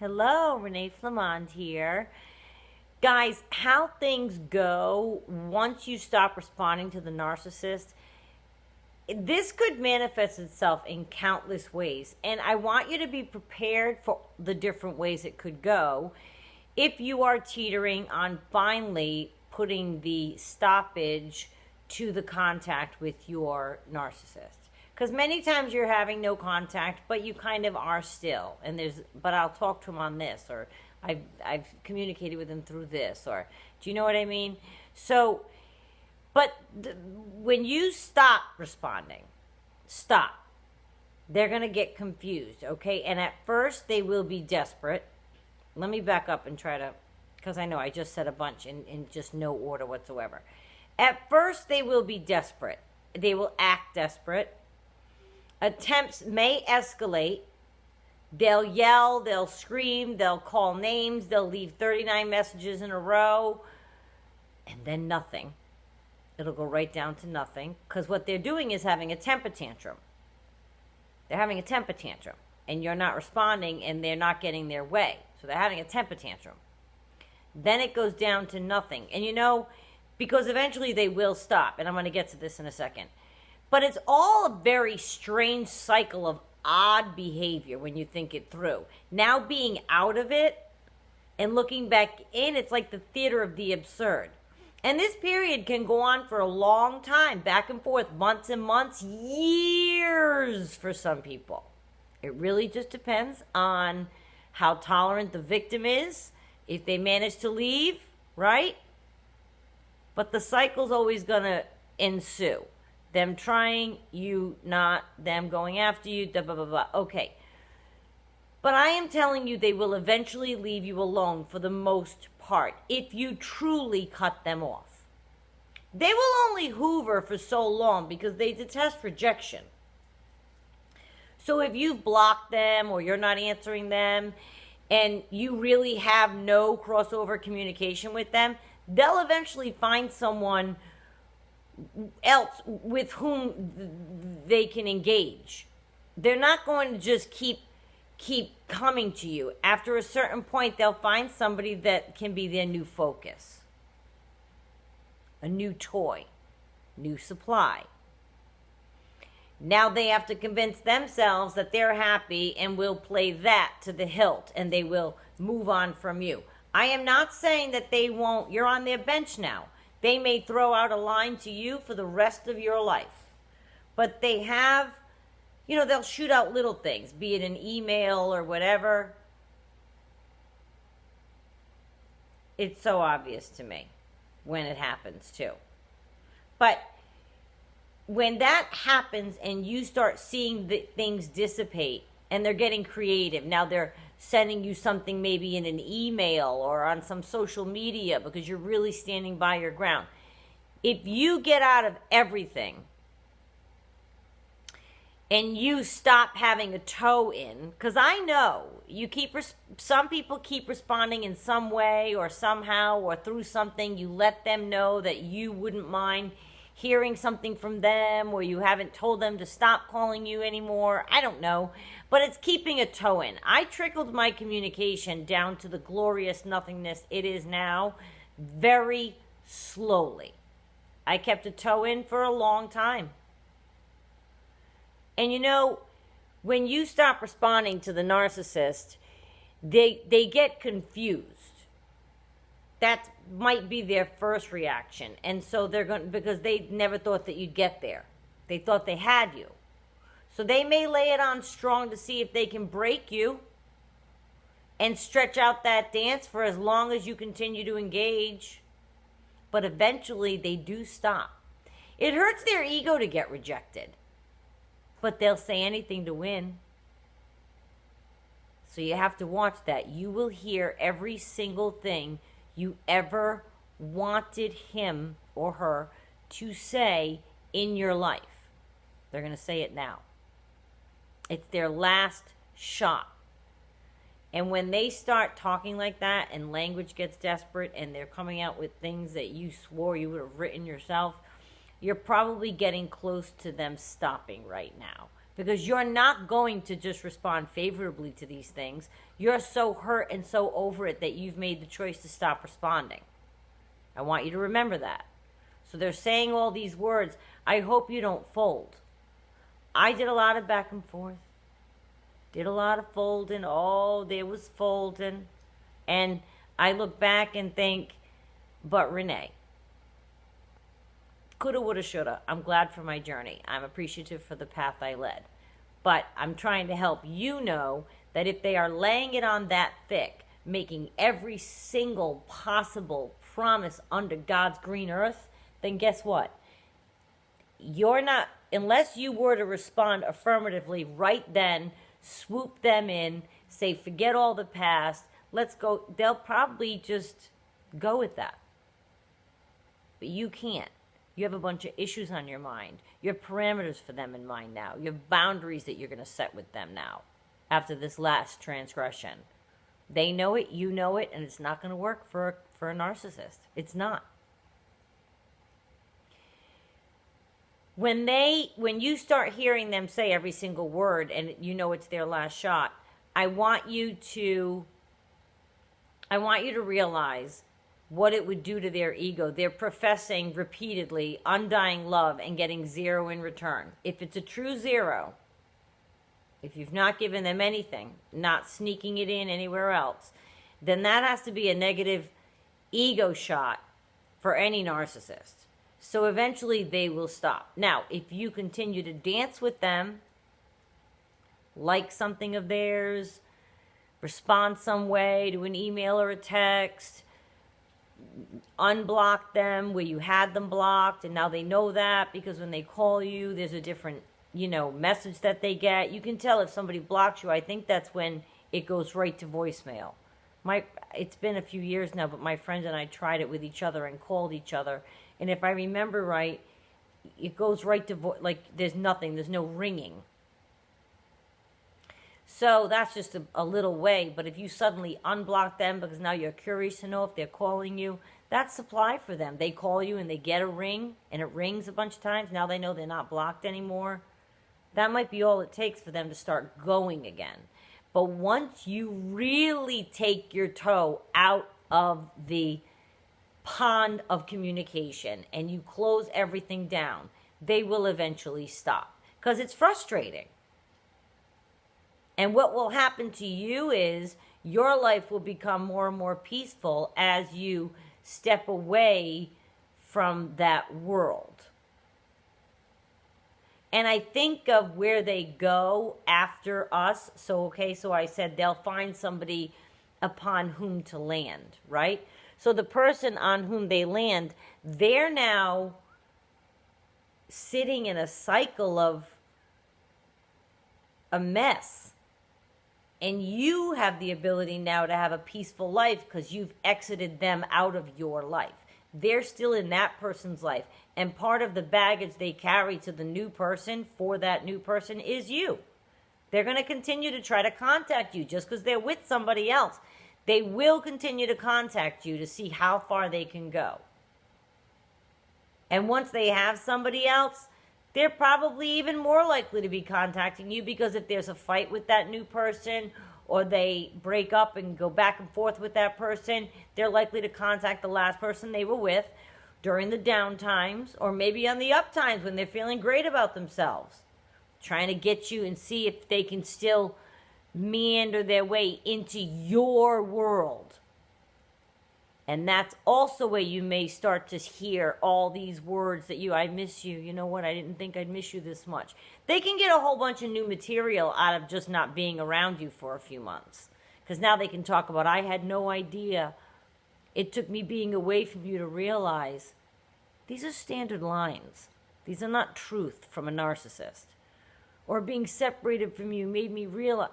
Hello, Renee Flamond here. Guys, how things go once you stop responding to the narcissist, this could manifest itself in countless ways. And I want you to be prepared for the different ways it could go if you are teetering on finally putting the stoppage to the contact with your narcissist. Because many times you're having no contact, but you kind of are still. But I'll talk to him on this, or I've communicated with him through this, or do you know what I mean? So, but when you stop responding, stop. They're going to get confused, okay? And at first, they will be desperate. Let me back up and try to, because I know I just said a bunch in just no order whatsoever. At first, they will be desperate. They will act desperate. Attempts may escalate. They'll yell, they'll scream, they'll call names, they'll leave 39 messages in a row, and then nothing. It'll go right down to nothing, because what they're doing is having a temper tantrum. They're having a temper tantrum, and you're not responding, and they're not getting their way. So they're having a temper tantrum. Then it goes down to nothing. And because eventually they will stop, and I'm going to get to this in a second. But it's all a very strange cycle of odd behavior when you think it through. Now being out of it and looking back in, it's like the theater of the absurd. And this period can go on for a long time, back and forth, months and months, years for some people. It really just depends on how tolerant the victim is, if they manage to leave, right? But the cycle's always going to ensue. Them trying, you not, them going after you, blah, blah, blah, blah. Okay. But I am telling you, they will eventually leave you alone for the most part, if you truly cut them off. They will only hoover for so long because they detest rejection. So if you've blocked them or you're not answering them and you really have no crossover communication with them, they'll eventually find someone else with whom they can engage. They're not going to just keep coming to you. After a certain point, they'll find somebody that can be their new focus, a new toy, new supply. Now they have to convince themselves that they're happy and will play that to the hilt, and they will move on from you. I am not saying that they won't. You're on their bench now. They may throw out a line to you for the rest of your life. But they have, they'll shoot out little things, be it an email or whatever. It's so obvious to me when it happens too. But when that happens and you start seeing the things dissipate and they're getting creative, now they're sending you something maybe in an email or on some social media because you're really standing by your ground. If you get out of everything and you stop having a toe in, because I know some people keep responding in some way or somehow or through something. You let them know that you wouldn't mind hearing something from them, or you haven't told them to stop calling you anymore. I don't know. But it's keeping a toe in. I trickled my communication down to the glorious nothingness it is now very slowly. I kept a toe in for a long time. And when you stop responding to the narcissist, they get confused. That might be their first reaction. And so because they never thought that you'd get there. They thought they had you. So they may lay it on strong to see if they can break you and stretch out that dance for as long as you continue to engage. But eventually they do stop. It hurts their ego to get rejected. But they'll say anything to win. So you have to watch that. You will hear every single thing you ever wanted him or her to say in your life. They're going to say it now. It's their last shot. And when they start talking like that and language gets desperate and they're coming out with things that you swore you would have written yourself, you're probably getting close to them stopping right now. because you're not going to just respond favorably to these things. You're so hurt and so over it that you've made the choice to stop responding. I want you to remember that. So they're saying all these words. I hope you don't fold. I did a lot of back and forth. Did a lot of folding. Oh, there was folding. And I look back and think, but Renee, coulda, woulda, shoulda. I'm glad for my journey. I'm appreciative for the path I led. But I'm trying to help you know that if they are laying it on that thick, making every single possible promise under God's green earth, then guess what? You're not, unless you were to respond affirmatively right then, swoop them in, say, forget all the past, let's go, they'll probably just go with that. But you can't. You have a bunch of issues on your mind. You have parameters for them in mind now. You have boundaries that you're going to set with them now after this last transgression. They know it, you know it, and it's not going to work for a narcissist. It's not. When you start hearing them say every single word and you know it's their last shot, I want you to realize what it would do to their ego. They're professing repeatedly undying love and getting zero in return. If it's a true zero, if you've not given them anything, not sneaking it in anywhere else, then that has to be a negative ego shot for any narcissist. So eventually they will stop. Now, if you continue to dance with them, like something of theirs, respond some way to an email or a text, unblock them where you had them blocked, and now they know that because when they call you, there's a different, message that they get. You can tell if somebody blocks you. I think that's when it goes right to voicemail. It's been a few years now, but my friend and I tried it with each other and called each other. And if I remember right, it goes right to there's nothing, there's no ringing. So that's just a little way. But if you suddenly unblock them because now you're curious to know if they're calling you, that's supply for them. They call you and they get a ring and it rings a bunch of times. Now they know they're not blocked anymore. That might be all it takes for them to start going again. But once you really take your toe out of the pond of communication and you close everything down, they will eventually stop because it's frustrating. And what will happen to you is your life will become more and more peaceful as you step away from that world. And I think of where they go after us. So I said they'll find somebody upon whom to land, right? So the person on whom they land, they're now sitting in a cycle of a mess. And you have the ability now to have a peaceful life because you've exited them out of your life. They're still in that person's life. And part of the baggage they carry to the new person for that new person is you. They're going to continue to try to contact you just because they're with somebody else. They will continue to contact you to see how far they can go. And once they have somebody else, they're probably even more likely to be contacting you because if there's a fight with that new person or they break up and go back and forth with that person, they're likely to contact the last person they were with during the down times or maybe on the up times when they're feeling great about themselves, trying to get you and see if they can still meander their way into your world. And that's also where you may start to hear all these words that I miss you. You know what? I didn't think I'd miss you this much. They can get a whole bunch of new material out of just not being around you for a few months. Because now they can talk about, I had no idea. It took me being away from you to realize. These are standard lines. These are not truth from a narcissist. Or being separated from you made me realize.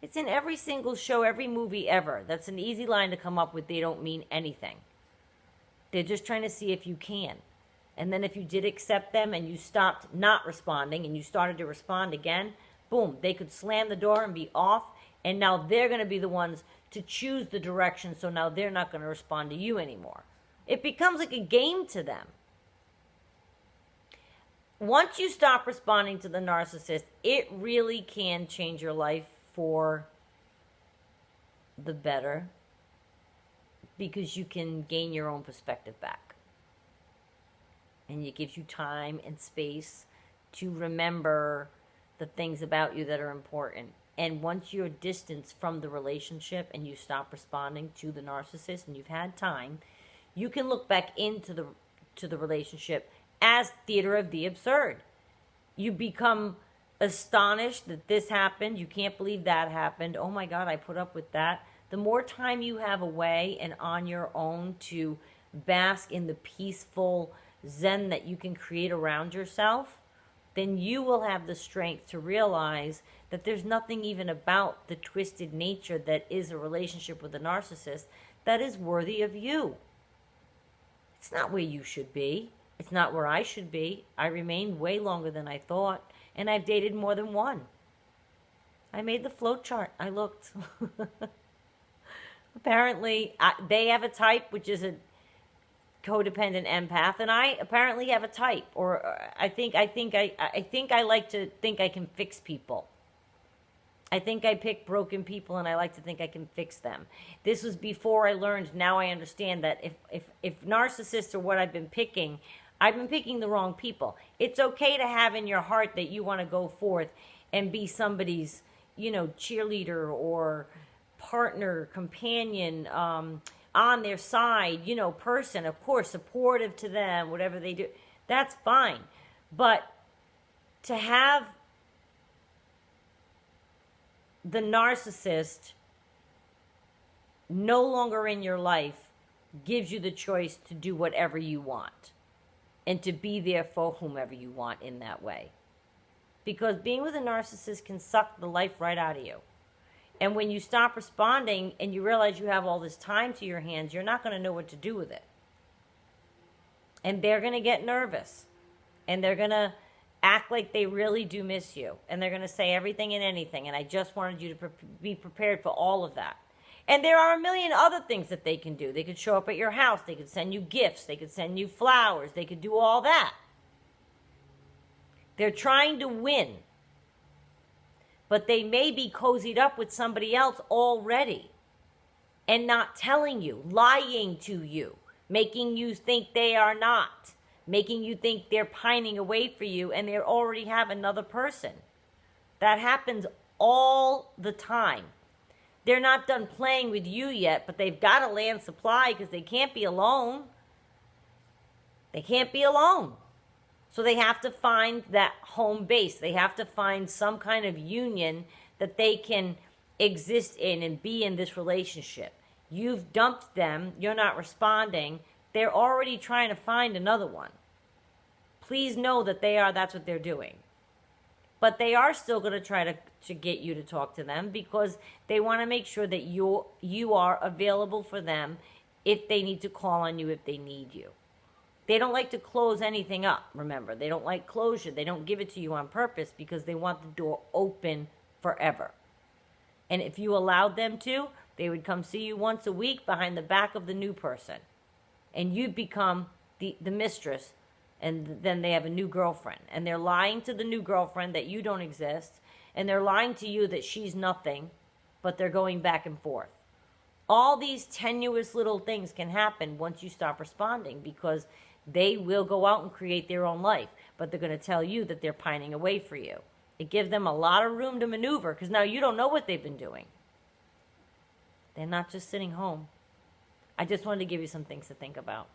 It's in every single show, every movie ever. That's an easy line to come up with. They don't mean anything. They're just trying to see if you can. And then if you did accept them and you stopped not responding and you started to respond again, boom, they could slam the door and be off. And now they're going to be the ones to choose the direction. So now they're not going to respond to you anymore. It becomes like a game to them. once you stop responding to the narcissist, it really can change your life for the better, because you can gain your own perspective back. And it gives you time and space to remember the things about you that are important. And once you're distanced from the relationship and you stop responding to the narcissist and you've had time, you can look back into the relationship as theater of the absurd. You become astonished that this happened. You can't believe that happened. Oh my God, I put up with that. The more time you have away and on your own to bask in the peaceful zen that you can create around yourself, then you will have the strength to realize that there's nothing even about the twisted nature that is a relationship with a narcissist that is worthy of you. It's not where you should be. It's not where I should be. I remained way longer than I thought, and I've dated more than one. I made the flow chart. I looked. Apparently, they have a type, which is a codependent empath, and I apparently have a type, or I think I like to think I can fix people. I think I pick broken people, and I like to think I can fix them. This was before I learned. Now I understand that if narcissists are what I've been picking the wrong people. It's okay to have in your heart that you want to go forth and be somebody's, cheerleader or partner, companion, on their side, person, of course, supportive to them, whatever they do. That's fine. But to have the narcissist no longer in your life gives you the choice to do whatever you want and to be there for whomever you want in that way. Because being with a narcissist can suck the life right out of you. And when you stop responding and you realize you have all this time to your hands, you're not going to know what to do with it. And they're going to get nervous. And they're going to act like they really do miss you. And they're going to say everything and anything. And I just wanted you to be prepared for all of that. And there are a million other things that they can do. They could show up at your house. They could send you gifts. They could send you flowers. They could do all that. They're trying to win. But they may be cozied up with somebody else already and not telling you, lying to you, making you think they are not, making you think they're pining away for you and they already have another person. That happens all the time. They're not done playing with you yet, but they've got to land supply because they can't be alone. They can't be alone. So they have to find that home base. They have to find some kind of union that they can exist in and be in this relationship. You've dumped them. You're not responding. They're already trying to find another one. Please know that that's what they're doing. But they are still going to try to get you to talk to them because they want to make sure that you are available for them if they need to call on you, if they need you. They don't like to close anything up, remember. They don't like closure. They don't give it to you on purpose because they want the door open forever. And if you allowed them to, they would come see you once a week behind the back of the new person. And you'd become the mistress, and then they have a new girlfriend. And they're lying to the new girlfriend that you don't exist, and they're lying to you that she's nothing, but they're going back and forth. All these tenuous little things can happen once you stop responding because they will go out and create their own life, but they're going to tell you that they're pining away for you. It gives them a lot of room to maneuver because now you don't know what they've been doing. They're not just sitting home. I just wanted to give you some things to think about.